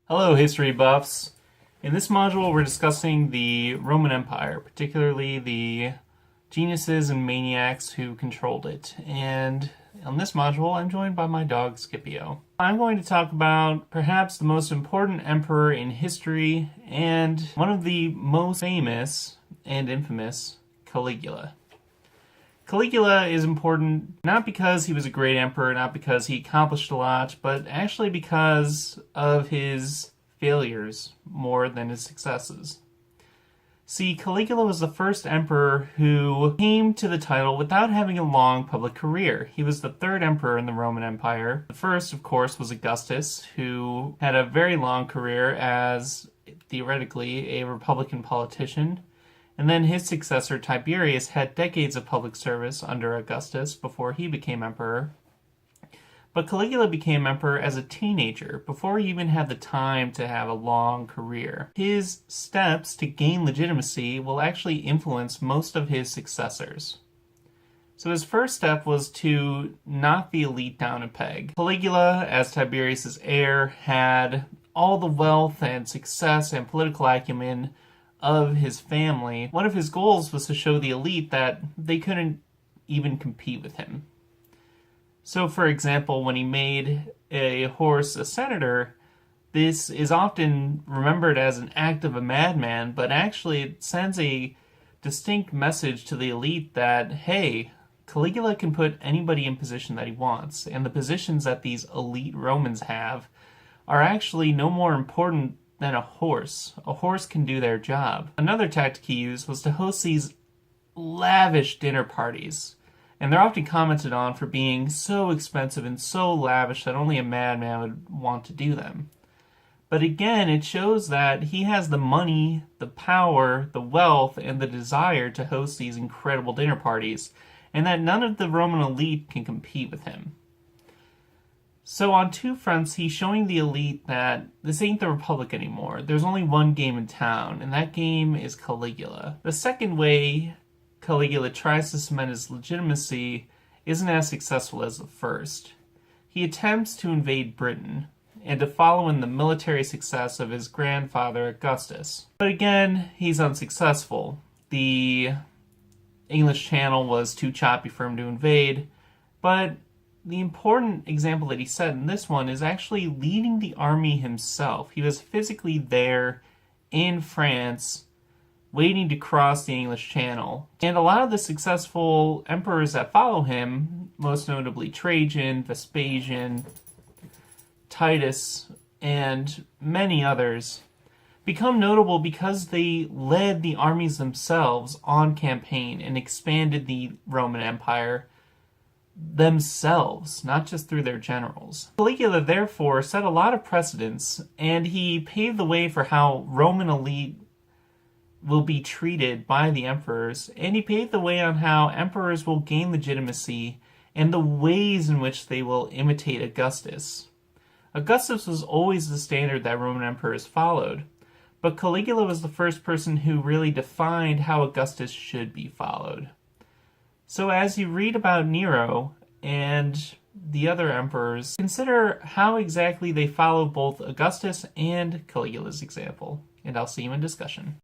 Hello, history buffs. In this module, we're discussing the Roman Empire, particularly the geniuses and maniacs who controlled it. And on this module, I'm joined by my dog, Scipio. I'm going to talk about perhaps the most important emperor in history and one of the most famous and infamous, Caligula. Caligula is important not because he was a great emperor, not because he accomplished a lot, but actually because of his failures more than his successes. See, Caligula was the first emperor who came to the title without having a long public career. He was the third emperor in the Roman Empire. The first, of course, was Augustus, who had a very long career as, theoretically, a Republican politician. And then his successor, Tiberius, had decades of public service under Augustus before he became emperor. But Caligula became emperor as a teenager, before he even had the time to have a long career. His steps to gain legitimacy will actually influence most of his successors. So his first step was to knock the elite down a peg. Caligula, as Tiberius's heir, had all the wealth and success and political acumen of his family. One of his goals was to show the elite that they couldn't even compete with him. So, for example, when he made a horse a senator, this is often remembered as an act of a madman, but actually it sends a distinct message to the elite that, hey, Caligula can put anybody in position that he wants, and the positions that these elite Romans have are actually no more important than a horse. A horse can do their job. Another tactic he used was to host these lavish dinner parties. And they're often commented on for being so expensive and so lavish that only a madman would want to do them. But again, it shows that he has the money, the power, the wealth, and the desire to host these incredible dinner parties, and that none of the Roman elite can compete with him. So on two fronts, he's showing the elite that this ain't the Republic anymore. There's only one game in town, and that game is Caligula. The second way Caligula tries to cement his legitimacy isn't as successful as the first. He attempts to invade Britain, and to follow in the military success of his grandfather Augustus. But again, he's unsuccessful. The English Channel was too choppy for him to invade, but the important example that he set in this one is actually leading the army himself. He was physically there in France, waiting to cross the English Channel. And a lot of the successful emperors that follow him, most notably Trajan, Vespasian, Titus, and many others, become notable because they led the armies themselves on campaign and expanded the Roman Empire themselves, not just through their generals. Caligula therefore set a lot of precedents, and he paved the way for how Roman elite will be treated by the emperors, and he paved the way on how emperors will gain legitimacy and the ways in which they will imitate Augustus. Augustus was always the standard that Roman emperors followed, but Caligula was the first person who really defined how Augustus should be followed. So as you read about Nero and the other emperors, consider how exactly they follow both Augustus and Caligula's example, and I'll see you in discussion.